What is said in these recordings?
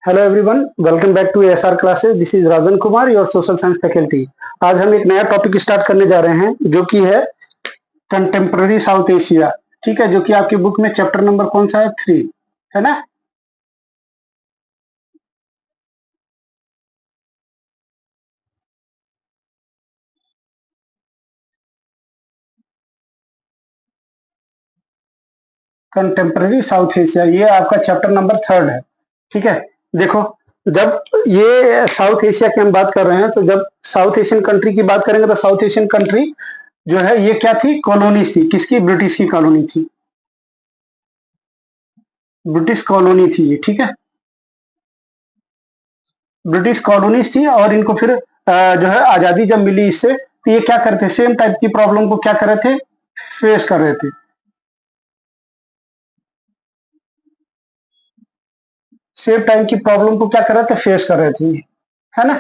Hello everyone, welcome back to SR classes. This is Rajan Kumar, your social science faculty. आज हम एक नया topic start करने जा रहे हैं जो कि है कंटेम्प्रेरी साउथ एशिया। ठीक है, जो कि आपकी बुक में चैप्टर नंबर कौन सा है? 3 है ना। कंटेम्प्रेरी साउथ एशिया, ये आपका चैप्टर नंबर 3 है। ठीक है, देखो, जब ये साउथ एशिया की हम बात कर रहे हैं तो जब साउथ एशियन कंट्री की बात करेंगे तो साउथ एशियन कंट्री जो है ये क्या थी? कॉलोनीज थी। किसकी? ब्रिटिश की कॉलोनी थी। ब्रिटिश कॉलोनी थी ये। ठीक है, ब्रिटिश कॉलोनीज थी और इनको फिर जो है आजादी जब मिली इससे तो ये क्या करते? सेम टाइप की प्रॉब्लम को क्या कर रहे थे? फेस कर रहे थे। सेम टाइप की प्रॉब्लम को क्या कर रहे थे? फेस कर रहे थे, है ना।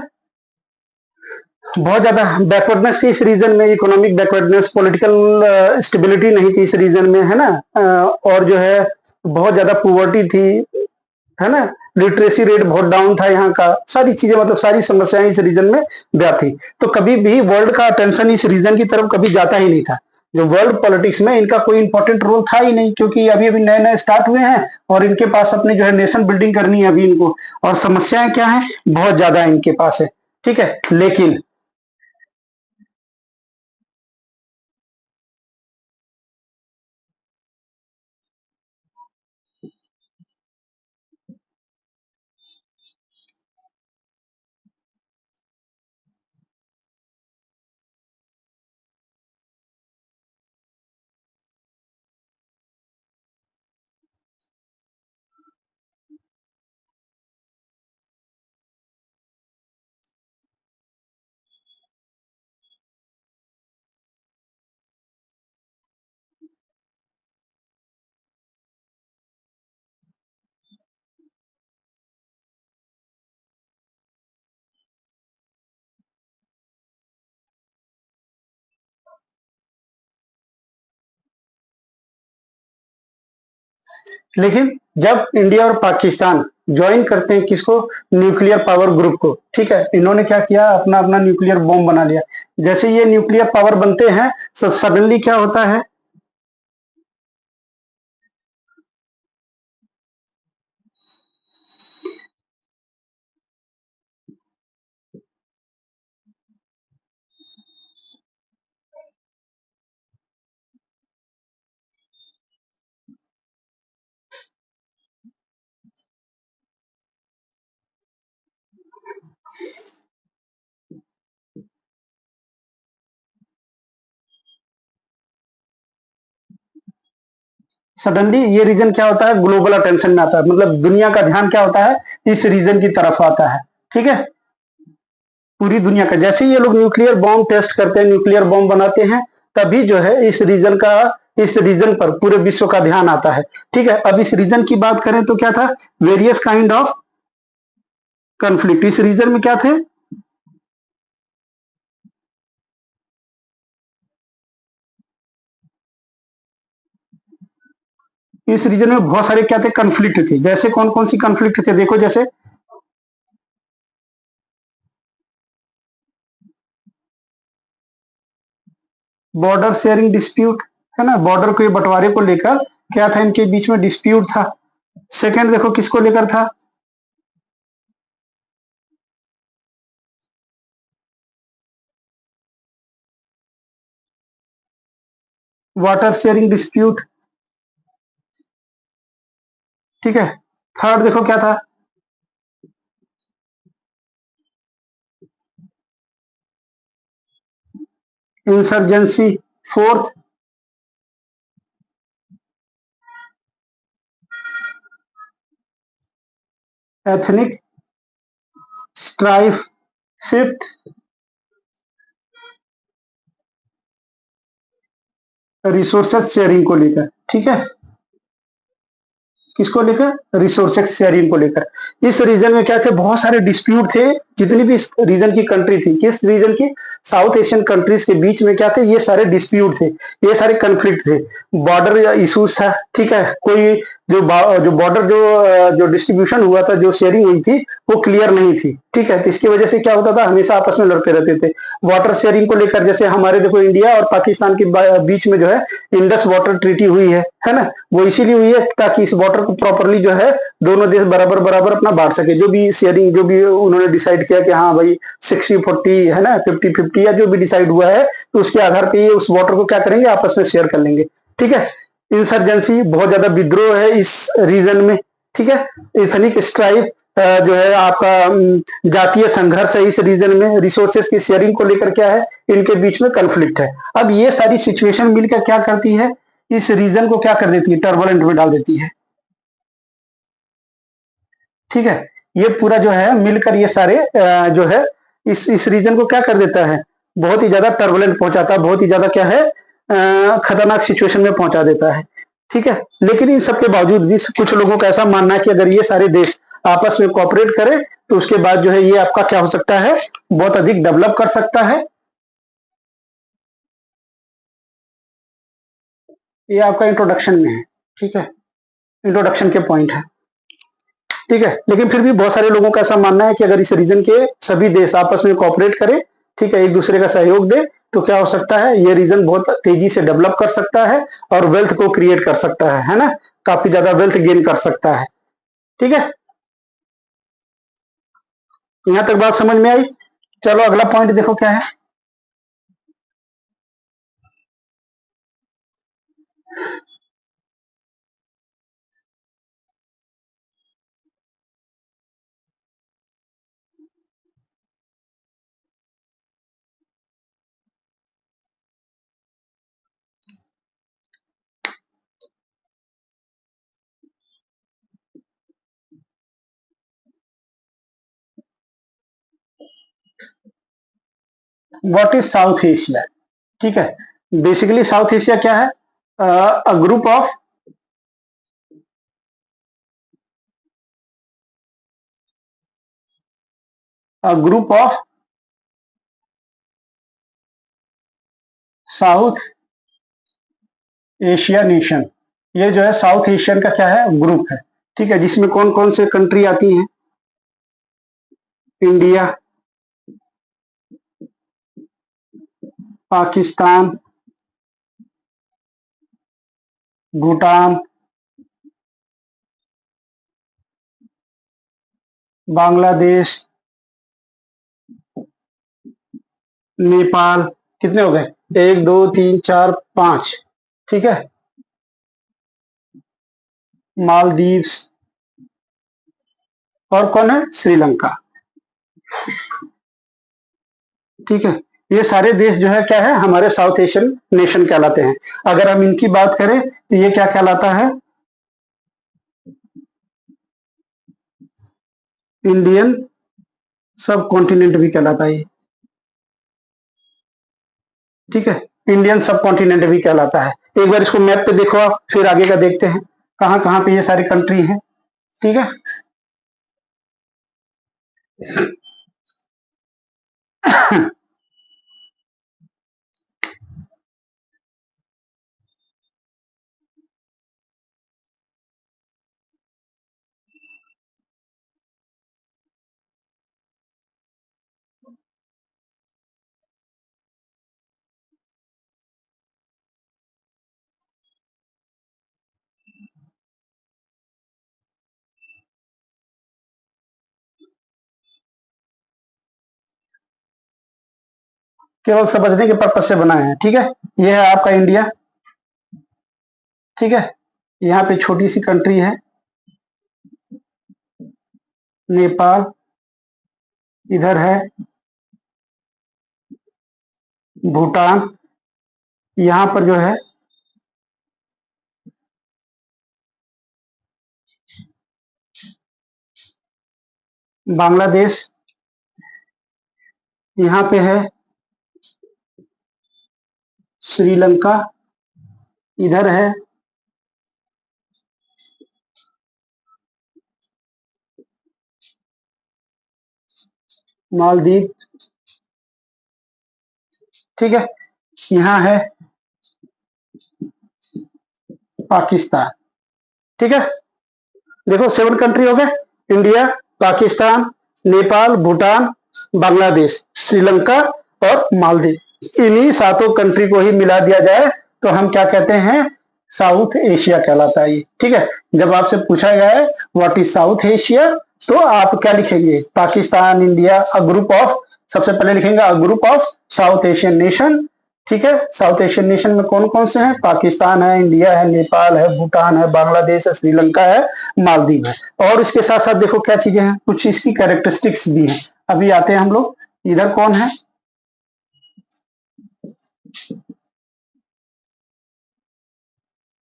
बहुत ज्यादा बैकवर्डनेस थी इस रीजन में, इकोनॉमिक बैकवर्डनेस, पॉलिटिकल स्टेबिलिटी नहीं थी इस रीजन में, है ना। और जो है बहुत ज्यादा पुवर्टी थी, है ना। लिटरेसी रेट बहुत डाउन था यहाँ का। सारी चीजें, मतलब सारी समस्याएं इस रीजन में व्याप्त थी। तो कभी भी वर्ल्ड का अटेंशन इस रीजन की तरफ कभी जाता ही नहीं था। जो वर्ल्ड पॉलिटिक्स में इनका कोई इंपॉर्टेंट रोल था ही नहीं, क्योंकि अभी अभी नए नए स्टार्ट हुए हैं और इनके पास अपनी जो है नेशन बिल्डिंग करनी है अभी इनको। और समस्याएं क्या है? बहुत ज्यादा इनके पास है। ठीक है, लेकिन जब इंडिया और पाकिस्तान ज्वाइन करते हैं किसको? न्यूक्लियर पावर ग्रुप को। ठीक है, इन्होंने क्या किया? अपना अपना न्यूक्लियर बॉम्ब बना लिया। जैसे ये न्यूक्लियर पावर बनते हैं सडनली क्या होता है? सडनली ये रीजन क्या होता है? ग्लोबल अटेंशन में आता है, मतलब दुनिया का ध्यान क्या होता है? इस रीजन की तरफ आता है। ठीक है, पूरी दुनिया का। जैसे ही ये लोग न्यूक्लियर बॉम्ब टेस्ट करते हैं, न्यूक्लियर बॉम्ब बनाते हैं, तभी जो है इस रीजन पर पूरे विश्व का ध्यान आता है। ठीक है, अब इस रीजन की बात करें तो क्या था? Various kind of conflict. इस रीजन में क्या थे? इस रीजन में बहुत सारे क्या थे? कंफ्लिक्ट थे। जैसे कौन कौन सी कंफ्लिक्ट थे? देखो, जैसे बॉर्डर शेयरिंग डिस्प्यूट, है ना। बॉर्डर के बंटवारे को लेकर क्या था? इनके बीच में डिस्प्यूट था। सेकंड देखो किसको लेकर था? Water sharing dispute. ठीक है, थर्ड देखो क्या था? Insurgency. Fourth ethnic strife. Fifth resources sharing को लेकर। ठीक है, किसको लेकर? रिसोर्सेज शेयरिंग को लेकर। इस रीजन में क्या थे? बहुत सारे डिस्प्यूट थे। जितनी भी इस रीजन की कंट्री थी, किस रीजन की? साउथ एशियन कंट्रीज के बीच में क्या थे? ये सारे डिस्प्यूट थे, ये सारे कंफ्लिक्ट थे। बॉर्डर इश्यूज था। ठीक है, कोई जो बॉर्डर जो डिस्ट्रीब्यूशन हुआ था, जो शेयरिंग हुई थी, वो क्लियर नहीं थी। ठीक है, तो इसकी वजह से क्या होता था, हमेशा आपस में लड़ते रहते थे वाटर शेयरिंग को लेकर। जैसे हमारे देखो इंडिया और पाकिस्तान के बीच में जो है इंडस वाटर ट्रीटी हुई है ना। वो इसीलिए हुई है ताकि इस वाटर को प्रॉपरली जो है दोनों देश बराबर बराबर अपना बांट सके। जो भी शेयरिंग, जो भी उन्होंने डिसाइड किया कि हाँ भाई 60-40 है ना, 50-50 या जो भी डिसाइड हुआ है, तो उसके आधार पर ये उस वाटर को क्या करेंगे, आपस में शेयर कर लेंगे। ठीक है, इंसर्जेंसी, बहुत ज्यादा विद्रोह है इस रीजन में। ठीक है, एथनिक स्ट्राइक जो है आपका, जातीय संघर्ष है इस रीजन में। रिसोर्सेज की शेयरिंग को लेकर क्या है, इनके बीच में कन्फ्लिक्ट है। अब ये सारी सिचुएशन मिलकर क्या करती है, इस रीजन को क्या कर देती है, टर्बुलेंट में डाल देती है। ठीक है, ये पूरा जो है मिलकर ये सारे जो है इस रीजन को क्या कर देता है, बहुत ही ज्यादा टर्बुलेंट पहुंचाता है, बहुत ही ज्यादा क्या है, खतरनाक सिचुएशन में पहुंचा देता है। ठीक है, लेकिन इन सब के बावजूद भी कुछ लोगों का ऐसा मानना है कि अगर ये सारे देश आपस में कोऑपरेट करें तो उसके बाद जो है ये आपका क्या हो सकता है, बहुत अधिक डेवलप कर सकता है। ये आपका इंट्रोडक्शन में है। ठीक है, इंट्रोडक्शन के पॉइंट है। ठीक है, लेकिन फिर भी बहुत सारे लोगों का ऐसा मानना है कि अगर इस रीजन के सभी देश आपस में कोऑपरेट करें, ठीक है, एक दूसरे का सहयोग दे, तो क्या हो सकता है, ये रीजन बहुत तेजी से डेवलप कर सकता है और वेल्थ को क्रिएट कर सकता है ना, काफी ज्यादा वेल्थ गेन कर सकता है। ठीक है, यहां तक बात समझ में आई। चलो अगला पॉइंट देखो क्या है। What is south Asia. ठीक है, बेसिकली साउथ एशिया क्या है, a group of south Asia nation. ये जो है साउथ एशियन का क्या है, ग्रुप है। ठीक है, जिसमें कौन कौन से कंट्री आती हैं, इंडिया, पाकिस्तान, भूटान, बांग्लादेश, नेपाल। कितने हो गए, 1 2 3 4 5। ठीक है, मालदीव्स, और कौन है, श्रीलंका। ठीक है, ये सारे देश जो है क्या है, हमारे साउथ एशियन नेशन कहलाते हैं। अगर हम इनकी बात करें तो ये क्या कहलाता है, इंडियन सब कॉन्टिनेंट भी कहलाता है। ठीक है, इंडियन सब कॉन्टिनेंट भी कहलाता है। एक बार इसको मैप पे देखो आप, फिर आगे का देखते हैं कहाँ कहाँ पे ये सारी कंट्री हैं। ठीक है, केवल समझने के पर्पज से बनाए हैं। ठीक है, ये है आपका इंडिया। ठीक है, यहाँ पे छोटी सी कंट्री है नेपाल, इधर है भूटान, यहाँ पर जो है बांग्लादेश, यहाँ पे है श्रीलंका, इधर है मालदीव। ठीक है, यहाँ है पाकिस्तान। ठीक है, देखो 7 कंट्री हो गए, इंडिया, पाकिस्तान, नेपाल, भूटान, बांग्लादेश, श्रीलंका और मालदीव। इन्हीं सातों कंट्री को ही मिला दिया जाए तो हम क्या कहते हैं, साउथ एशिया कहलाता है ये। ठीक है, जब आपसे पूछा गया है व्हाट इज साउथ एशिया, तो आप क्या लिखेंगे, Pakistan, India, a group of, सबसे पहले लिखेंगे a group of south Asian nation. ठीक है, साउथ एशियन नेशन में कौन कौन से हैं, पाकिस्तान है, इंडिया है, नेपाल है, भूटान है, बांग्लादेश है, श्रीलंका है, मालदीव है। और इसके साथ साथ देखो क्या चीजें हैं, कुछ इसकी कैरेक्टरिस्टिक्स भी हैं। अभी आते हैं हम लोग, इधर कौन है,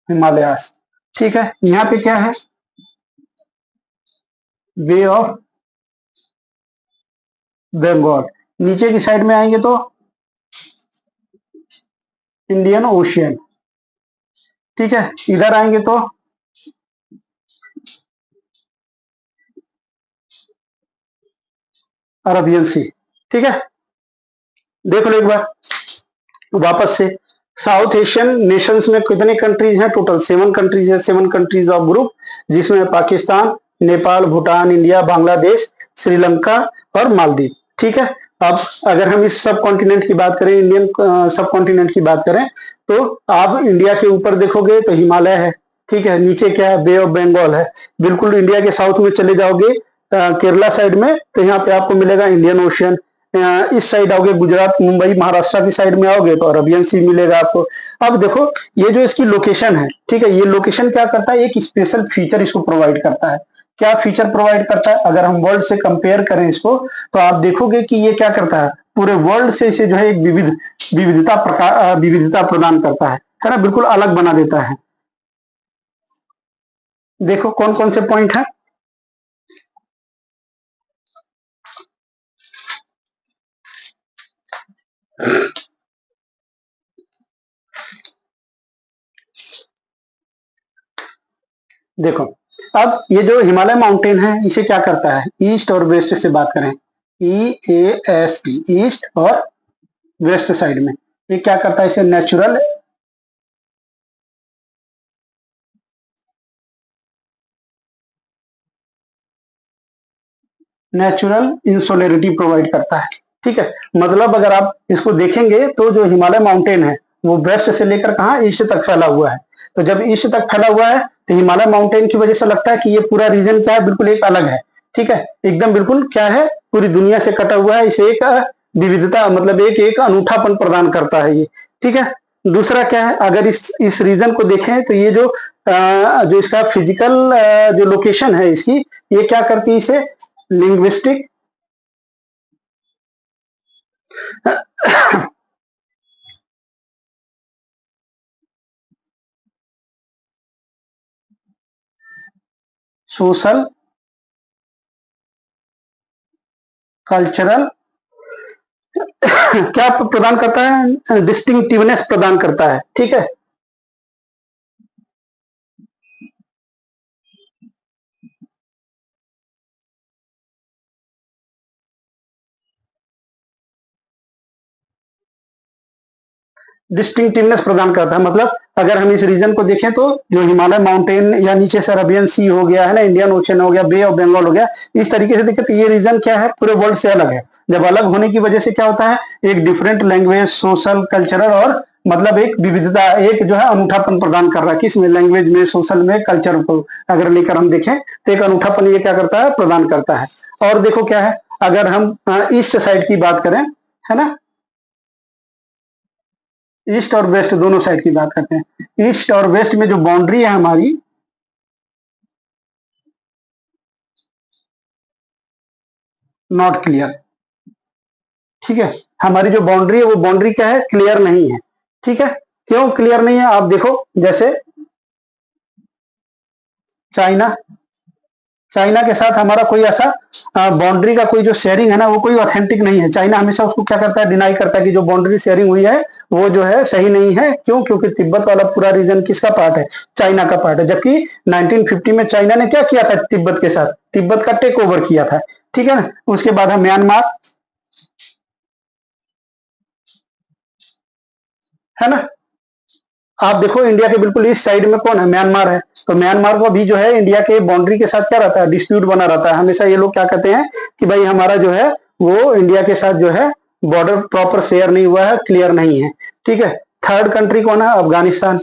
हिमालयास। ठीक है, यहाँ पे क्या है, वे ऑफ बंगाल। नीचे की साइड में आएंगे तो इंडियन ओशियन। ठीक है, इधर आएंगे तो अरबियन सी। ठीक है, देख लो एक बार वापस से, साउथ एशियन नेशंस में कितने कंट्रीज हैं, टोटल 7 कंट्रीज है, 7 कंट्रीज ऑफ ग्रुप, जिसमें पाकिस्तान, नेपाल, भूटान, इंडिया, बांग्लादेश, श्रीलंका और मालदीव। ठीक है, अब अगर हम इस सब कॉन्टिनेंट की बात करें, इंडियन सब कॉन्टिनेंट की बात करें, तो आप इंडिया के ऊपर देखोगे तो हिमालय है। ठीक है, नीचे क्या है, बे ऑफ बंगाल है। बिल्कुल इंडिया के साउथ में चले जाओगे केरला साइड में, तो यहाँ पे आपको मिलेगा इंडियन ओशियन। इस साइड आओगे, गुजरात, मुंबई, महाराष्ट्र की साइड में आओगे तो अरबियन सी मिलेगा आपको। अब देखो ये जो इसकी लोकेशन है, ठीक है, ये लोकेशन क्या करता है, एक स्पेशल फीचर इसको प्रोवाइड करता है। क्या फीचर प्रोवाइड करता है, अगर हम वर्ल्ड से कंपेयर करें इसको, तो आप देखोगे कि ये क्या करता है, पूरे वर्ल्ड से इसे जो है एक विविधता प्रदान करता है ना, बिल्कुल अलग बना देता है। देखो कौन कौन से पॉइंट है। देखो, अब ये जो हिमालय माउंटेन है, इसे क्या करता है, ईस्ट और वेस्ट से बात करें, EAST, ईस्ट और वेस्ट साइड में, ये क्या करता है, इसे नेचुरल इंसोलेरिटी प्रोवाइड करता है। ठीक है, मतलब अगर आप इसको देखेंगे तो जो हिमालय माउंटेन है वो वेस्ट से लेकर कहा, ईस्ट तक फैला हुआ है। तो जब ईस्ट तक फैला हुआ है तो हिमालय माउंटेन की वजह से लगता है कि ये पूरा रीजन क्या है, बिल्कुल एक अलग है। ठीक है, एकदम बिल्कुल क्या है, पूरी दुनिया से कटा हुआ है, इसे एक विविधता, मतलब एक एक अनूठापन प्रदान करता है ये। ठीक है, दूसरा क्या है, अगर इस रीजन को देखें तो ये जो इसका फिजिकल जो लोकेशन है इसकी, ये क्या करती है, इसे लिंग्विस्टिक सोशल, कल्चरल क्या प्रदान करता है, डिस्टिंक्टिवनेस प्रदान करता है। ठीक है, डिस्टिंक्टिवनेस प्रदान करता है, मतलब अगर हम इस रीजन को देखें तो जो हिमालय माउंटेन या नीचे से अरबियन सी हो गया है ना, इंडियन ओशन हो गया, बे ऑफ बंगाल हो गया, इस तरीके से देखें तो ये रीजन क्या है, पूरे वर्ल्ड से अलग है। जब अलग होने की वजह से क्या होता है, एक डिफरेंट लैंग्वेज, सोशल, कल्चरल और मतलब एक विविधता, एक जो है अनूठापन प्रदान कर रहा है, किसमें, लैंग्वेज में, सोशल में, कल्चर को अगर लेकर हम देखें तो एक अनूठापन ये क्या करता है, प्रदान करता है। और देखो क्या है, अगर हम ईस्ट साइड की बात करें, है ना, ईस्ट और वेस्ट दोनों साइड की बात करते हैं, ईस्ट और वेस्ट में जो बाउंड्री है हमारी, नॉट क्लियर। ठीक है, हमारी जो बाउंड्री है वो बाउंड्री क्या है, क्लियर नहीं है। ठीक है, क्यों क्लियर नहीं है, आप देखो, जैसे चाइना, चाइना के साथ हमारा कोई ऐसा बाउंड्री का कोई जो शेयरिंग है ना, वो कोई ऑथेंटिक नहीं है। चाइना हमेशा उसको क्या करता है, डिनाई करता है कि जो बाउंड्री शेयरिंग हुई है वो जो है सही नहीं है। क्यों, क्योंकि तिब्बत वाला पूरा रीजन किसका पार्ट है, चाइना का पार्ट है। जबकि 1950 में चाइना ने क्या किया था तिब्बत के साथ, तिब्बत का टेक ओवर किया था। ठीक है ना, उसके बाद है म्यांमार, है ना, आप देखो इंडिया के बिल्कुल इस साइड में कौन है, म्यांमार है। तो म्यांमार को भी जो है इंडिया के बाउंड्री के साथ क्या रहता है, डिस्प्यूट बना रहता है। हमेशा ये लोग क्या कहते हैं कि भाई हमारा जो है वो इंडिया के साथ जो है बॉर्डर प्रॉपर शेयर नहीं हुआ है, क्लियर नहीं है। ठीक है। थर्ड कंट्री कौन है, अफगानिस्तान।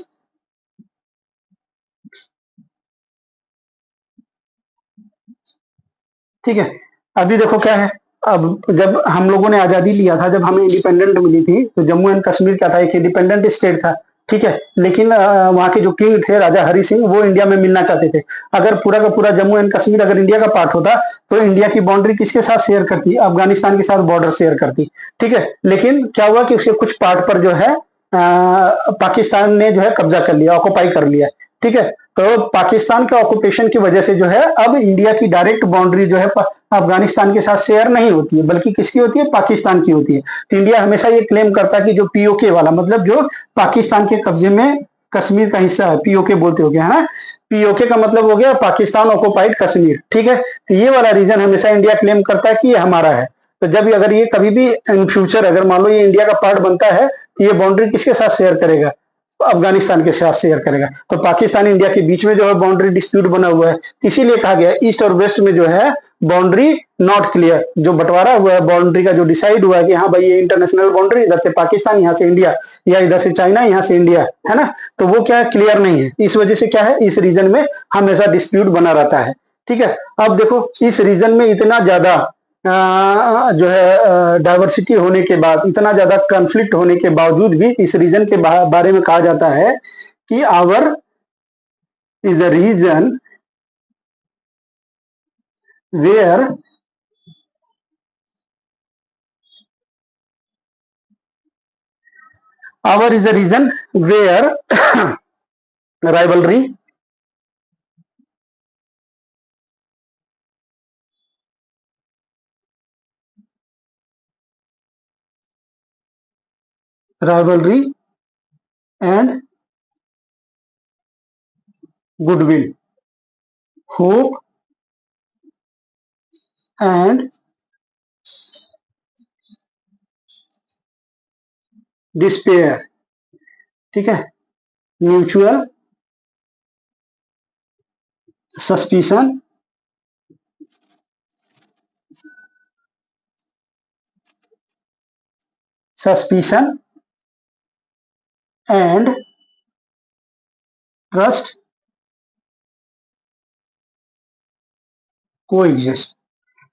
ठीक है। अभी देखो क्या है, अब जब हम लोगों ने आजादी लिया था, जब हमें इंडिपेंडेंट मिली थी, तो जम्मू एंड कश्मीर क्या था, एक इंडिपेंडेंट स्टेट था। ठीक है। लेकिन वहां के जो किंग थे, राजा हरि सिंह, वो इंडिया में मिलना चाहते थे। अगर पूरा का पूरा जम्मू एंड कश्मीर अगर इंडिया का पार्ट होता, तो इंडिया की बाउंड्री किसके साथ शेयर करती, अफगानिस्तान के साथ बॉर्डर शेयर करती। ठीक है। लेकिन क्या हुआ कि उसके कुछ पार्ट पर जो है पाकिस्तान ने जो है कब्जा कर लिया, ऑक्युपाई कर लिया। ठीक है। तो पाकिस्तान के ऑक्यूपेशन की वजह से जो है अब इंडिया की डायरेक्ट बाउंड्री जो है अफगानिस्तान के साथ शेयर नहीं होती है, बल्कि किसकी होती है, पाकिस्तान की होती है। तो इंडिया हमेशा ये क्लेम करता है कि जो पीओके वाला, मतलब जो पाकिस्तान के कब्जे में कश्मीर का हिस्सा है, पीओके बोलते हो गया है ना। पीओके का मतलब हो गया पाकिस्तान ऑक्युपाइड कश्मीर। ठीक है। तो ये वाला रीजन हमेशा इंडिया क्लेम करता है कि ये हमारा है। तो जब अगर ये कभी भी इन फ्यूचर अगर मान लो ये इंडिया का पार्ट बनता है, तो ये बाउंड्री किसके साथ शेयर करेगा, अफगानिस्तान के साथ शेयर करेगा। तो पाकिस्तान इंडिया के बीच में जो है बाउंड्री डिस्प्यूट बना हुआ है। इसीलिए कहा गया ईस्ट और वेस्ट में जो है बाउंड्री नॉट क्लियर, जो बंटवारा हुआ है बाउंड्री का, जो डिसाइड हुआ है कि हाँ भाई ये इंटरनेशनल बाउंड्री, इधर से पाकिस्तान, यहाँ से इंडिया, या इधर से चाइना, यहाँ से इंडिया, है ना। तो वो क्या क्लियर नहीं है। इस वजह से क्या है, इस रीजन में हमेशा डिस्प्यूट बना रहता है। ठीक है। अब देखो इस रीजन में इतना ज्यादा जो है डाइवर्सिटी होने के बाद, इतना ज्यादा कॉन्फ्लिक्ट होने के बावजूद भी इस रीजन के बारे में कहा जाता है कि our is a region where our is a region where rivalry rivalry and goodwill, hope and despair. ठीक है। Mutual suspicion suspicion and trust coexist.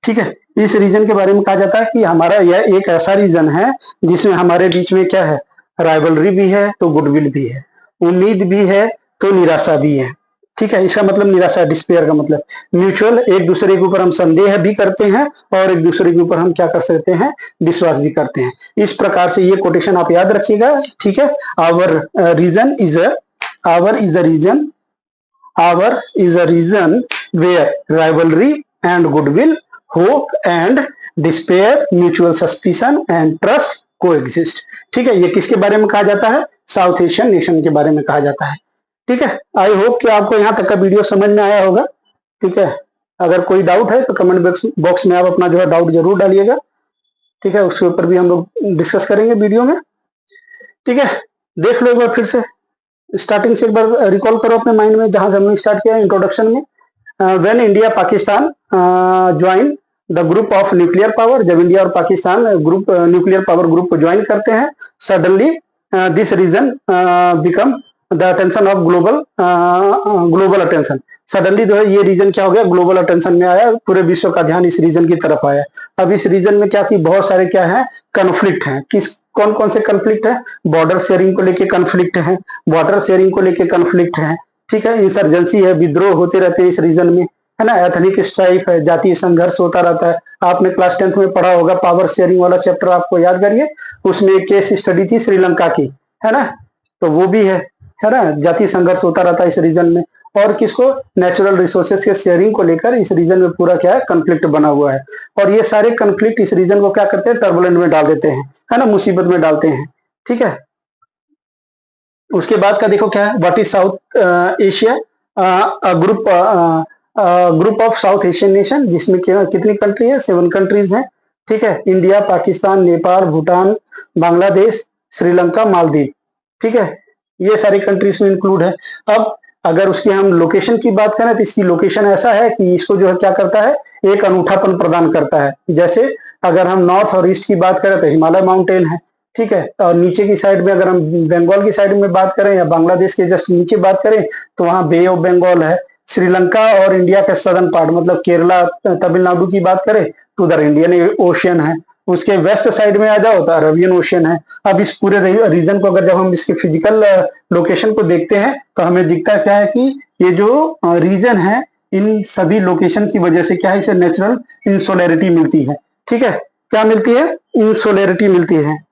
ठीक है। इस रीजन के बारे में कहा जाता है कि हमारा यह एक ऐसा रीजन है जिसमें हमारे बीच में क्या है, राइवलरी भी है तो गुडविल भी है, उम्मीद भी है तो निराशा भी है। ठीक है। इसका मतलब निराशा, डिस्पेयर का मतलब म्यूचुअल, एक दूसरे के ऊपर हम संदेह भी करते हैं और एक दूसरे के ऊपर हम क्या कर सकते हैं, विश्वास भी करते हैं। इस प्रकार से ये कोटेशन आप याद रखिएगा। ठीक है। Our region is a our is a region our is a region where rivalry and goodwill, hope and despair, mutual suspicion and trust coexist. ठीक है। ये किसके बारे में कहा जाता है, साउथ एशियन नेशन के बारे में कहा जाता है। ठीक है। आई होप कि आपको यहाँ तक का वीडियो समझ में आया होगा। ठीक है। अगर कोई डाउट है तो कमेंट बॉक्स में आप अपना जो है डाउट जरूर डालिएगा। ठीक है। उसके ऊपर भी हम लोग डिस्कस करेंगे वीडियो में। ठीक है। देख लो एक बार फिर से, स्टार्टिंग से एक बार रिकॉल करो अपने माइंड में, जहां से हमने स्टार्ट किया इंट्रोडक्शन में। When India Pakistan join the group of nuclear power, जब इंडिया और Pakistan group nuclear power group को ज्वाइन करते हैं, suddenly this region become the attention of global attention. Suddenly जो है ये रीजन क्या हो गया, ग्लोबल अटेंशन में आया, पूरे विश्व का ध्यान इस रीजन की तरफ आया। अब इस रीजन में क्या थी, बहुत सारे क्या है, कन्फ्लिक्ट हैं। किस कौन कौन से कन्फ्लिक्ट है, बॉर्डर शेयरिंग को लेके कन्फ्लिक्ट है, वाटर शेयरिंग को लेके कन्फ्लिक्ट है। ठीक है। इंसर्जेंसी है, विद्रोह होते रहते हैं इस रीजन में, है ना। एथनिक स्ट्राइक है, जातीय संघर्ष होता रहता है। आपने क्लास 10th में पढ़ा होगा, पावर शेयरिंग वाला चैप्टर आपको याद करिए, उसमें एक केस स्टडी थी श्रीलंका की, है ना। तो वो भी है ना। जातीय संघर्ष होता रहता है इस रीजन में। और किसको, नेचुरल रिसोर्सेज के शेयरिंग को लेकर इस रीजन में पूरा क्या है, कंफ्लिक्ट बना हुआ है। और ये सारे कंफ्लिक्ट इस रीजन को क्या करते हैं, टर्बुलेंट में डाल देते हैं, है ना, मुसीबत में डालते हैं। ठीक है। उसके बाद का देखो क्या है, what is south Asia, group group of south Asian nation, जिसमें कितनी कंट्री है, 7 कंट्रीज हैं। ठीक है। इंडिया, पाकिस्तान, नेपाल, भूटान, बांग्लादेश, श्रीलंका, मालदीव। ठीक है। ये सारी कंट्रीज में इंक्लूड है। अब अगर उसकी हम लोकेशन की बात करें तो इसकी लोकेशन ऐसा है कि इसको जो है क्या करता है, एक अनूठापन प्रदान करता है। जैसे अगर हम नॉर्थ और ईस्ट की बात करें तो हिमालय माउंटेन है, ठीक है। और नीचे की साइड में अगर हम बंगाल की साइड में बात करें या बांग्लादेश के जस्ट नीचे बात करें तो वहां बे ऑफ बंगाल है। श्रीलंका और इंडिया के सदर्न पार्ट मतलब केरला तमिलनाडु की बात करें तो उधर इंडियन ओशियन है। उसके वेस्ट साइड में आ जाओ तो अरबियन ओशियन है। अब इस पूरे रीजन को अगर जब हम इसके फिजिकल लोकेशन को देखते हैं तो हमें दिखता क्या है कि ये जो रीजन है इन सभी लोकेशन की वजह से क्या है, इसे नेचुरल इंसोलैरिटी मिलती है। ठीक है, क्या मिलती है, इंसोलैरिटी मिलती है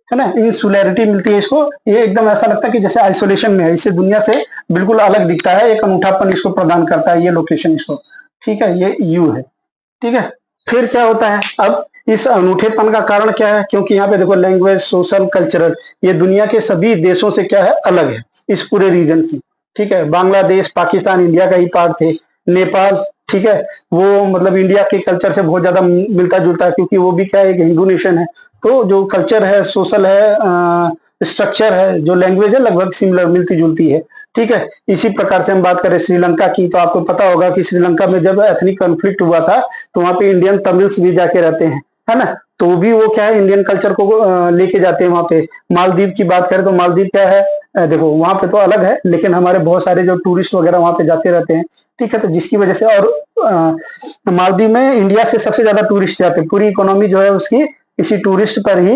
ना, इंसुलैरिटी मिलती है इसको। ये एकदम ऐसा लगता है कि जैसे आइसोलेशन में है, इससे दुनिया से बिल्कुल अलग दिखता है, एक अनूठापन इसको प्रदान करता है ये लोकेशन इसको। ठीक है, ये यू है। ठीक है, फिर क्या होता है, अब इस अनूठेपन का कारण क्या है, क्योंकि यहाँ पे देखो लैंग्वेज, सोशल, कल्चरल, ये दुनिया के सभी देशों से क्या है, अलग है इस पूरे रीजन की। ठीक है, बांग्लादेश, पाकिस्तान इंडिया का ही पार्ट थे। नेपाल, ठीक है, वो मतलब इंडिया के कल्चर से बहुत ज्यादा मिलता जुलता है, क्योंकि वो भी क्या है, एक हिंदू नेशन है। तो जो कल्चर है, सोशल है, स्ट्रक्चर है, जो लैंग्वेज है, लगभग सिमिलर, मिलती जुलती है। ठीक है, इसी प्रकार से हम बात करें श्रीलंका की तो आपको पता होगा कि श्रीलंका में जब एथनिक कॉन्फ्लिक्ट हुआ था तो वहां पे इंडियन तमिल्स भी जाके रहते हैं, है ना। तो भी वो क्या है, इंडियन कल्चर को लेके जाते हैं वहां पे। मालदीव की बात करें तो मालदीव क्या है, देखो वहां पे तो अलग है, लेकिन हमारे बहुत सारे जो टूरिस्ट वगैरह वहां पे जाते रहते हैं। ठीक है, तो जिसकी वजह से, और मालदीव में इंडिया से सबसे ज्यादा टूरिस्ट जाते हैं। पूरी इकोनॉमी जो है उसकी इसी टूरिस्ट पर ही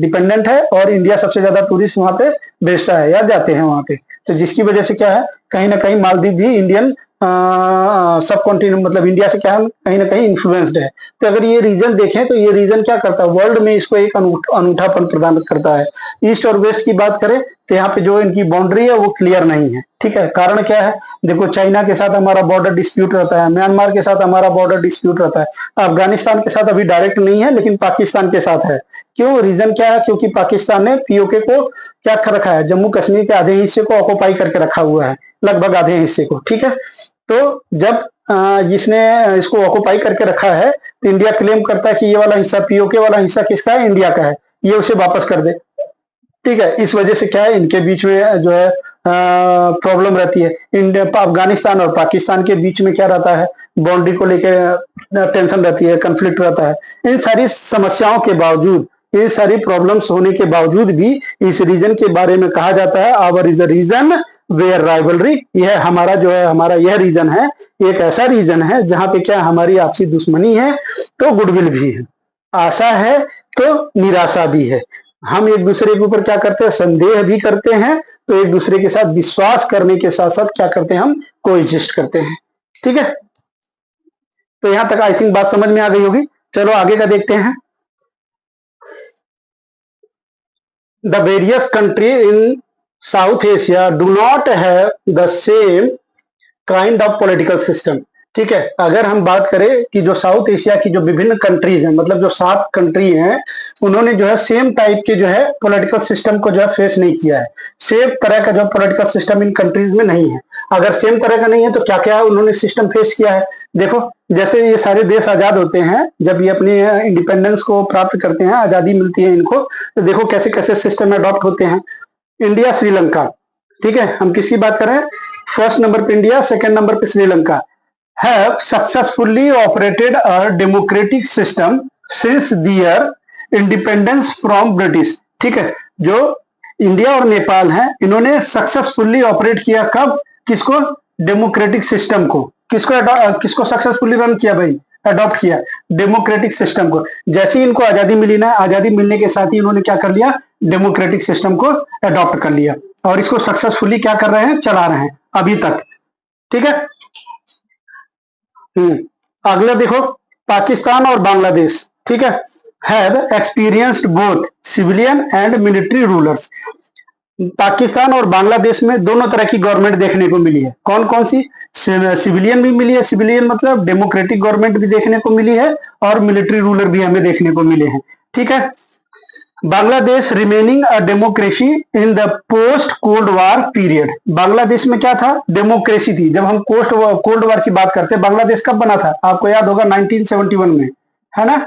डिपेंडेंट है, और इंडिया सबसे ज्यादा टूरिस्ट वहां पे भेजता है या जाते हैं वहां पे। तो जिसकी वजह से क्या है, कहीं ना कहीं मालदीव भी इंडियन सब कॉन्टिनेंट मतलब इंडिया से क्या है, कहीं ना कहीं इन्फ्लुएंस्ड है। तो अगर ये रीजन देखें तो ये रीजन क्या करता है, वर्ल्ड में इसको एक अनूठापन प्रदान करता है। ईस्ट और वेस्ट की बात करें तो यहाँ पे जो इनकी बाउंड्री है वो क्लियर नहीं है। ठीक है, कारण क्या है, देखो चाइना के साथ हमारा बॉर्डर डिस्प्यूट रहता है, म्यांमार के साथ हमारा बॉर्डर डिस्प्यूट रहता है, अफगानिस्तान के साथ अभी डायरेक्ट नहीं है लेकिन पाकिस्तान के साथ है। क्यों, रीजन क्या है, क्योंकि पाकिस्तान ने पीओके को क्या कर रखा है, जम्मू कश्मीर के आधे हिस्से को ऑक्युपाई करके रखा हुआ है, लगभग आधे हिस्से को। ठीक है, तो जब जिसने इसको ऑक्युपाई करके रखा है तो इंडिया क्लेम करता है कि ये वाला हिस्सा, पीओके वाला हिस्सा किसका है, इंडिया का है, ये उसे वापस कर दे। ठीक है, इस वजह से क्या है, इनके बीच में जो है प्रॉब्लम रहती है। इंडिया, अफगानिस्तान और पाकिस्तान के बीच में क्या रहता है, बाउंड्री को लेकर टेंशन रहती है, कंफ्लिक्ट रहता है। इन सारी समस्याओं के बावजूद, इन सारी प्रॉब्लम्स होने के बावजूद भी इस रीजन के बारे में कहा जाता है, our is a region where rivalry. यह हमारा जो है, हमारा यह रीजन है, एक ऐसा रीजन है जहां पे क्या हमारी आपसी दुश्मनी है तो गुडविल भी है, आशा है तो निराशा भी है। हम एक दूसरे के ऊपर क्या करते हैं, संदेह भी करते हैं, तो एक दूसरे के साथ विश्वास करने के साथ साथ क्या करते हैं, हम कोएग्जिस्ट करते हैं। ठीक है, तो यहां तक आई थिंक बात समझ में आ गई होगी। चलो आगे का देखते हैं। The various country in South Asia do not have the same kind of political system. ठीक है, अगर हम बात करें कि जो साउथ एशिया की जो विभिन्न कंट्रीज हैं, मतलब जो 7 कंट्री हैं, उन्होंने जो है सेम टाइप के जो है पॉलिटिकल सिस्टम को जो है फेस नहीं किया है। सेम तरह का जो पॉलिटिकल सिस्टम इन कंट्रीज में नहीं है। अगर सेम तरह का नहीं है तो क्या क्या उन्होंने सिस्टम फेस किया है, देखो। जैसे ये सारे देश आजाद होते हैं, जब ये अपने इंडिपेंडेंस को प्राप्त करते हैं, आजादी मिलती है इनको, तो देखो कैसे कैसे सिस्टम अडॉप्ट होते हैं। इंडिया, श्रीलंका, ठीक है, हम किसकी बात कर रहे हैं, फर्स्ट नंबर पे इंडिया, सेकंड नंबर पे Sri Lanka, have successfully operated a democratic system since their independence from British। ठीक है, जो इंडिया और नेपाल हैं, इन्होंने सक्सेसफुली ऑपरेट किया, कब, किसको, डेमोक्रेटिक सिस्टम को, किसको सक्सेसफुली रन किया भाई, अडॉप्ट किया, डेमोक्रेटिक सिस्टम को। जैसे ही इनको आजादी मिली ना, आजादी मिलने के साथ ही इन्होंने क्या कर लिया, डेमोक्रेटिक सिस्टम को अडॉप्ट कर लिया, और इसको सक्सेसफुली क्या कर रहे हैं, चला रहे हैं अभी तक। ठीक है, अगला देखो, पाकिस्तान और बांग्लादेश, ठीक है, have experienced both civilian and military rulers. Pakistan और बांग्लादेश में दोनों तरह की गवर्नमेंट देखने को मिली है। कौन कौन सी, सिविलियन भी मिली है, सिविलियन मतलब डेमोक्रेटिक गवर्नमेंट भी देखने को मिली है, और मिलिट्री रूलर भी हमें देखने को मिले हैं। ठीक है, Bangladesh remaining a democracy in the post cold war period. Bangladesh में क्या था? डेमोक्रेसी थी। जब हम कोल्ड वार की बात करते हैं, बांग्लादेश कब बना था? आपको याद होगा 1971 में, है ना?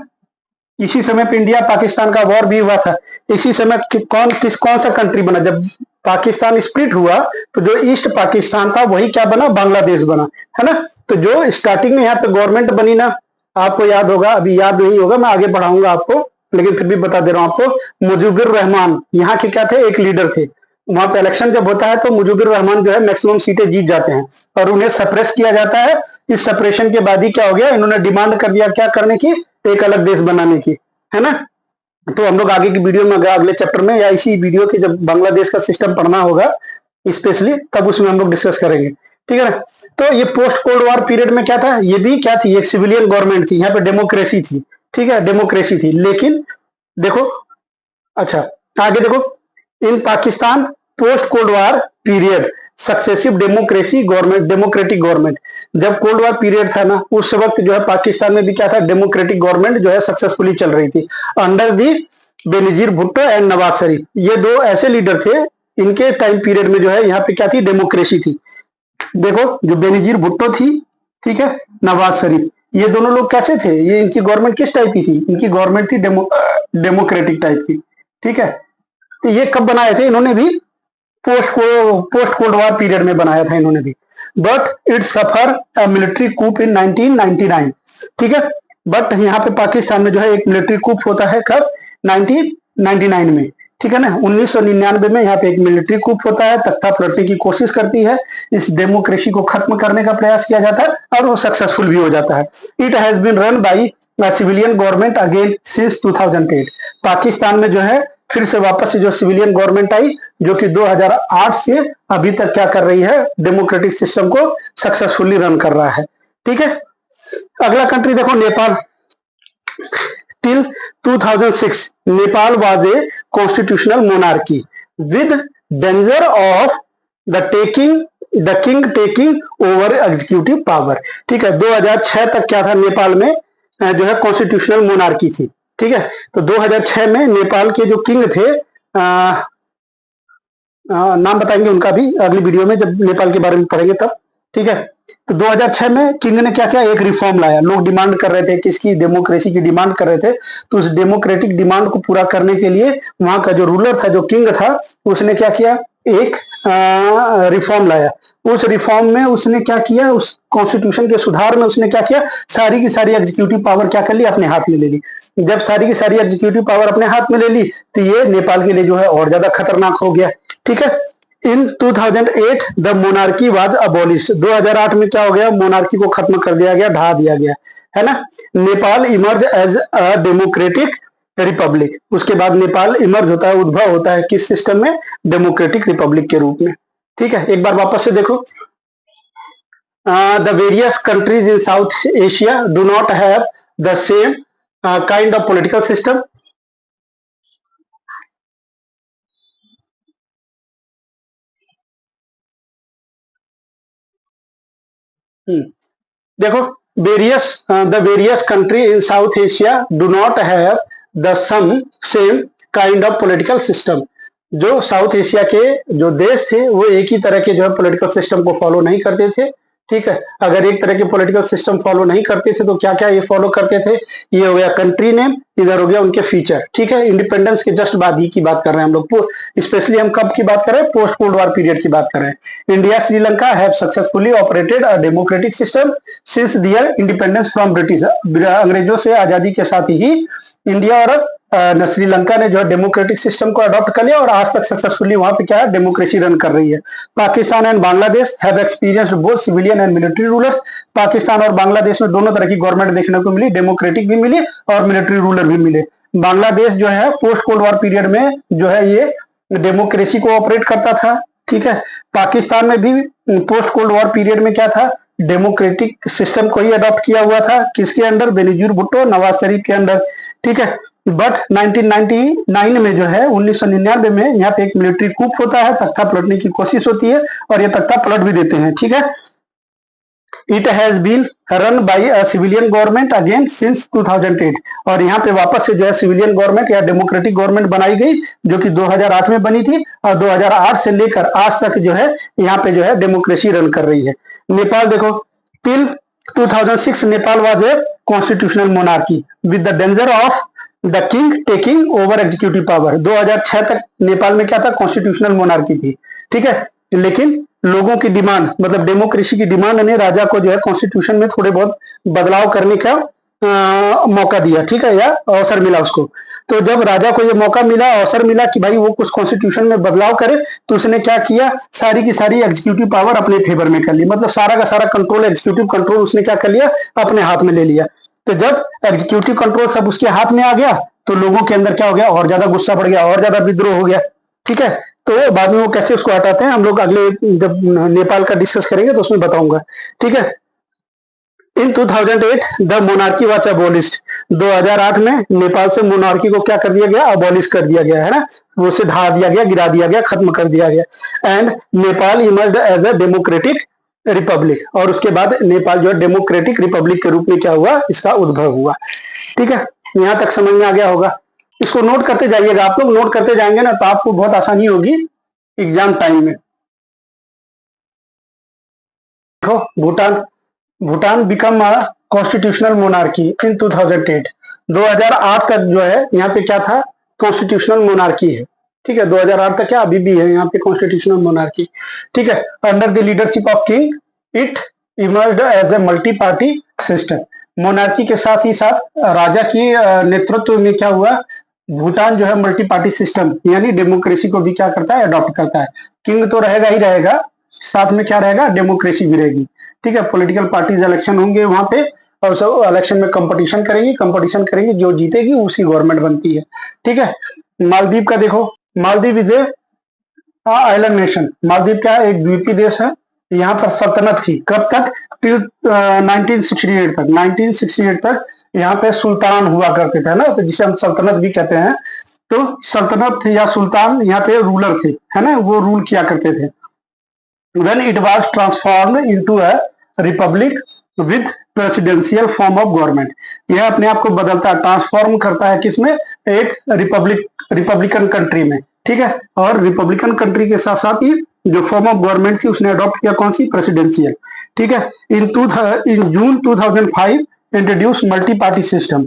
इसी समय पे इंडिया पाकिस्तान का वॉर भी हुआ था। इसी समय कौन सा कंट्री बना? जब पाकिस्तान स्प्लिट हुआ तो जो ईस्ट पाकिस्तान था वही क्या बना? बांग्लादेश बना, है ना? तो जो स्टार्टिंग में यहाँ पे गवर्नमेंट बनी ना, आपको याद होगा, अभी याद नहीं होगा, मैं आगे पढ़ाऊंगा आपको, लेकिन फिर भी बता दे रहा हूं आपको। मुजीबुर रहमान यहाँ के क्या थे? एक लीडर थे। वहां पे इलेक्शन जब होता है तो मुजीबुर रहमान जो है मैक्सिमम सीटें जीत जाते हैं और उन्हें सप्रेस किया जाता है। इस सप्रेशन के बाद ही क्या हो गया? इन्होंने डिमांड कर दिया क्या करने की? एक अलग देश बनाने की, है ना? तो हम लोग आगे की वीडियो में, अगले चैप्टर में या इसी वीडियो के जब बांग्लादेश का सिस्टम पढ़ना होगा स्पेशली, तब उसमें हम लोग डिस्कस करेंगे, ठीक है ना? तो ये पोस्ट कोल्ड वॉर पीरियड में क्या था? ये भी क्या थी? एक सिविलियन गवर्नमेंट थी। यहाँ पे डेमोक्रेसी थी, ठीक है, डेमोक्रेसी थी। लेकिन देखो, अच्छा, आगे देखो, in Pakistan post cold war period successive democracy government, democratic government. जब कोल्ड वार पीरियड था ना, उस वक्त जो है पाकिस्तान में भी क्या था? डेमोक्रेटिक गवर्नमेंट जो है सक्सेसफुली चल रही थी under the Benazir Bhutto and Nawaz Sharif. ये दो ऐसे लीडर थे, इनके टाइम पीरियड में जो है यहाँ पे क्या थी? डेमोक्रेसी थी। देखो, जो बेनजीर भुट्टो थी, ठीक है, नवाज शरीफ, ये दोनों लोग कैसे थे? ये इनकी गवर्नमेंट किस टाइप की थी? इनकी गवर्नमेंट थी डेमोक्रेटिक टाइप की, ठीक है। तो ये कब बनाए थे इन्होंने भी? पोस्ट कोल्ड वॉर पीरियड में बनाया था इन्होंने भी। But it suffer a military coup in 1999, ठीक है। बट यहाँ पे पाकिस्तान में जो है एक मिलिट्री कूप होता है, कब? 1999 में, ठीक है ना। 1999 में यहाँ पे एक मिलिट्री कूप होता है, तख्ता पलटने की कोशिश करती है, इस डेमोक्रेसी को खत्म करने का प्रयास किया जाता है और वो सक्सेसफुल भी हो जाता है। It has been run by civilian government again since 2008। Pakistan में जो है फिर से वापस से जो सिविलियन गवर्नमेंट आई, जो कि 2008 से अभी तक क्या कर रही है? डेमोक्रेटिक सिस्टम को सक्सेसफुली रन कर रहा है, ठीक है। अगला कंट्री देखो, Nepal. Till 2006 Nepal was a constitutional monarchy with danger of the king taking over executive power, ठीक है। 2006 तक क्या था? नेपाल में जो है कॉन्स्टिट्यूशनल मोनार्की थी, ठीक है। तो 2006 में नेपाल के जो किंग थे, नाम बताएंगे उनका भी अगली वीडियो में जब नेपाल के बारे में पढ़ेंगे तब, ठीक है। तो 2006 में किंग ने क्या किया? एक रिफॉर्म लाया। लोग डिमांड कर रहे थे, किसकी? डेमोक्रेसी की डिमांड कर रहे थे। तो उस डेमोक्रेटिक डिमांड को पूरा करने के लिए वहां का जो रूलर था, जो किंग था, उसने क्या किया? एक रिफॉर्म लाया। उस रिफॉर्म में उसने क्या किया? उस कॉन्स्टिट्यूशन के सुधार में उसने क्या किया? सारी की सारी एग्जीक्यूटिव पावर क्या कर ली? अपने हाथ में ले ली। जब सारी की सारी एग्जीक्यूटिव पावर अपने हाथ में ले ली तो ये नेपाल के लिए जो है और ज्यादा खतरनाक हो गया, ठीक है। इन 2008 द मोनार्की वाज अबॉलिश्ड। 2008 में क्या हो गया? मोनार्की को खत्म कर दिया गया, ढा दिया गया, है ना। Nepal emerge as a democratic republic. उसके बाद नेपाल इमर्ज होता है, उद्भव होता है किस सिस्टम में? डेमोक्रेटिक रिपब्लिक के रूप में, ठीक है। एक बार वापस से देखो, the various countries in South Asia do not have the same kind of political system. देखो, the various country in South Asia do not have the some same kind of political system. जो South Asia के जो देश थे वो एक ही तरह के जो है पॉलिटिकल सिस्टम को फॉलो नहीं करते थे, ठीक है। अगर एक तरह के पॉलिटिकल सिस्टम फॉलो नहीं करते थे तो क्या क्या ये फॉलो करते थे? ये हो गया कंट्री नेम, इधर हो गया उनके फीचर, ठीक है। इंडिपेंडेंस के जस्ट बाद ही की बात कर रहे हैं हम लोग, स्पेशली हम कब की बात कर रहे हैं? पोस्ट कोल्ड वॉर पीरियड की बात कर रहे हैं। India Sri Lanka have successfully operated a democratic system since their independence from British. अंग्रेजों से आजादी के साथ ही इंडिया और श्रीलंका ने जो है डेमोक्रेटिक सिस्टम को अडॉप्ट कर लिया और आज तक सक्सेसफुली वहां पे क्या है? डेमोक्रेसी रन कर रही है। Pakistan and Bangladesh have experienced both civilian and military rulers. Pakistan और बांग्लादेश में दोनों तरह की गवर्नमेंट देखने को मिली, डेमोक्रेटिक भी मिली और मिलिट्री रूलर भी मिले। बांग्लादेश जो है पोस्ट कोल्ड वॉर पीरियड में जो है ये डेमोक्रेसी को ऑपरेट करता था, ठीक है। पाकिस्तान में भी पोस्ट कोल्ड वॉर पीरियड में क्या था? डेमोक्रेटिक सिस्टम को ही अडॉप्ट किया हुआ था, किसके अंडर? बेनजीर भुट्टो, नवाज शरीफ के अंडर, ठीक है। बट 1999 में जो है 1999 में यहाँ पे एक मिलिट्री कूप होता है, तख्ता पलटने की कोशिश होती है और ये तख्ता पलट भी देते हैं, ठीक है। It has been run by a civilian government again since 2008। और यहाँ पे वापस से जो है सिविलियन गवर्नमेंट या डेमोक्रेटिक गवर्नमेंट बनाई गई, जो कि 2008 में बनी थी, और 2008 से लेकर आज तक जो है यहाँ पे जो है डेमोक्रेसी रन कर रही है। नेपाल देखो, till 2006 Nepal was a constitutional monarchy with the danger of the king taking over executive power. 2006 तक नेपाल में क्या था, कॉन्स्टिट्यूशनल मोनार्की थी, ठीक है। लेकिन लोगों की डिमांड, मतलब डेमोक्रेसी की डिमांड ने राजा को जो है कॉन्स्टिट्यूशन में थोड़े बहुत बदलाव करने का मौका दिया, ठीक है, या अवसर मिला उसको। तो जब राजा को ये मौका मिला, अवसर मिला कि भाई वो कुछ कॉन्स्टिट्यूशन में बदलाव करे, तो उसने क्या किया, सारी की सारी एग्जीक्यूटिव पावर अपने फेवर में कर ली, मतलब सारा का सारा कंट्रोल, एग्जीक्यूटिव कंट्रोल उसने क्या कर लिया, अपने हाथ में ले लिया। तो जब एग्जीक्यूटिव कंट्रोल सब उसके हाथ में आ गया, तो लोगों के अंदर क्या हो गया, और ज्यादा गुस्सा बढ़ गया, और ज्यादा विद्रोह हो गया, ठीक है। तो बाद में वो कैसे उसको हटाते हैं हम लोग अगले जब नेपाल का डिस्कस करेंगे तो उसमें बताऊंगा, ठीक है। इन 2008 द मोनार्की वाज अबॉलिश्ड। 2008 में नेपाल से मोनार्की को क्या कर दिया गया, अबॉलिश कर दिया गया है ना, वो उसे ढा दिया गया, गिरा दिया गया, खत्म कर दिया गया। And Nepal emerged as a democratic republic. और उसके बाद नेपाल जो है डेमोक्रेटिक रिपब्लिक के रूप में क्या हुआ, इसका उद्भव हुआ, ठीक है। यहां तक समझ में आ गया होगा। इसको नोट करते जाइएगा, आप लोग नोट करते जाएंगे ना तो आपको बहुत आसानी होगी एग्जाम टाइम में। देखो, Bhutan, Bhutan become a constitutional monarchy in 2008। 2008 तक जो है यहाँ पे क्या था, कॉन्स्टिट्यूशनल मोनार्की है, ठीक है। 2008 तक क्या अभी भी है यहाँ पे कॉन्स्टिट्यूशनल मोनार्की, ठीक है। Under the leadership of king it emerged as a multi party system. Monarchy के साथ ही साथ राजा की नेतृत्व में क्या हुआ, भूटान जो है मल्टी पार्टी सिस्टम यानी डेमोक्रेसी को भी क्या करता है, अडॉप्ट करता है। किंग तो रहेगा ही रहेगा, साथ में क्या रहेगा, डेमोक्रेसी भी रहेगी, ठीक है। पॉलिटिकल पार्टीज इलेक्शन होंगे वहां पे, और सब इलेक्शन में कंपटीशन करेंगे, जो जीतेगी उसी गवर्नमेंट बनती है, ठीक है। मालदीव का देखो, Maldives is a island nation. Maldives क्या एक द्वीपीय देश है। यहाँ पर सल्तनत थी, कब तक, टिल 1968 तक। 1968 तक यहाँ पे सुल्तान हुआ करते थे ना, तो जिसे हम सल्तनत भी कहते हैं। तो सल्तनत या सुल्तान यहाँ पे रूलर थे, है ना, वो रूल किया करते थे। when it was transformed into a republic with presidential form of government. यह अपने आप को बदलता है, ट्रांसफॉर्म करता है किसमें, एक रिपब्लिकन कंट्री में, ठीक है। और रिपब्लिकन कंट्री के साथ साथ ही जो फॉर्म ऑफ गवर्नमेंट थी उसने अडॉप्ट किया कौन सी, प्रेसिडेंशियल, ठीक है। इन जून 2005 इंट्रोड्यूस मल्टी पार्टी सिस्टम।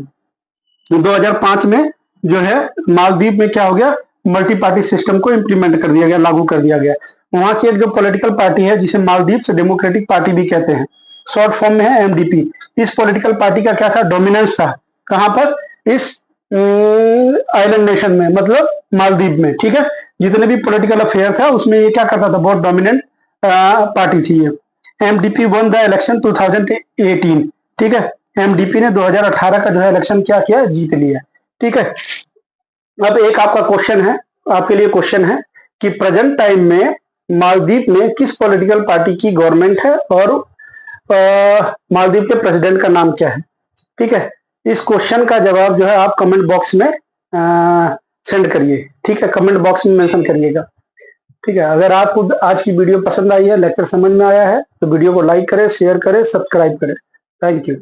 2005 में जो है मालदीव में क्या हो गया, मल्टी पार्टी सिस्टम को इंप्लीमेंट कर दिया गया, लागू कर दिया गया। वहां की एक जो पॉलिटिकल पार्टी है जिसे मालदीव डेमोक्रेटिक पार्टी भी कहते हैं, शॉर्ट फॉर्म में है एमडीपी। इस पॉलिटिकल पार्टी का क्या था, डोमिनेंस था, कहां पर, इस आइलैंड नेशन में, मतलब मालदीव में, ठीक है। जितने भी पॉलिटिकल अफेयर था उसमें ये क्या करता था, बहुत डोमिनेंट पार्टी थी ये। एमडीपी वन द इलेक्शन 2018, ठीक है। एमडीपी ने 2018 का जो है इलेक्शन क्या किया, जीत लिया, ठीक है। अब एक आपका क्वेश्चन है, आपके लिए क्वेश्चन है कि प्रेजेंट टाइम में मालदीव में किस पॉलिटिकल पार्टी की गवर्नमेंट है और मालदीव के प्रेसिडेंट का नाम क्या है, ठीक है। इस क्वेश्चन का जवाब जो है आप कमेंट बॉक्स में सेंड करिए, ठीक है, कमेंट बॉक्स में मेंशन करिएगा, ठीक है। अगर आपको आज की वीडियो पसंद आई है, लेक्चर समझ में आया है, तो वीडियो को लाइक करें, शेयर करें, सब्सक्राइब करें। Thank you.